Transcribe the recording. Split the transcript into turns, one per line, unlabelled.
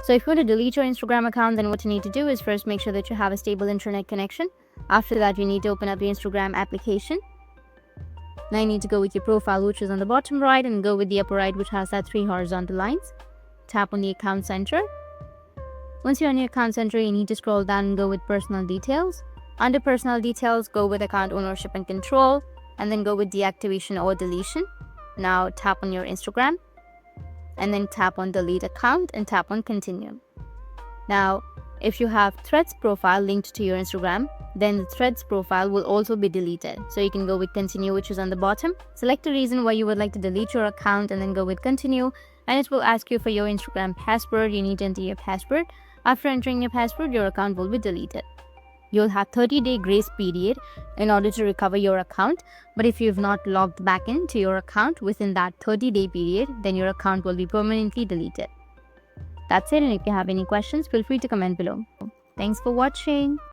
So if you want to delete your Instagram account, then what you need to do is first make sure that you have a stable internet connection. After that, you need to open up the Instagram application. Now you need to go with your profile, which is on the bottom right, and go with the upper right, which has that 3 horizontal lines. Tap on the account center. Once you're on your account center, you need to scroll down and go with personal details. Under personal details, go with account ownership and control, and then go with deactivation or deletion. Now tap on your Instagram, and then tap on delete account and tap on continue. Now, if you have Threads profile linked to your Instagram, then the Threads profile will also be deleted. So you can go with continue, which is on the bottom. Select the reason why you would like to delete your account and then go with continue, and it will ask you for your Instagram password. You need to enter your password. After entering your password, your account will be deleted. You'll have 30-day grace period in order to recover your account, but if you've not logged back into your account within that 30-day period, then your account will be permanently deleted. That's it, and if you have any questions, feel free to comment below. Thanks for watching.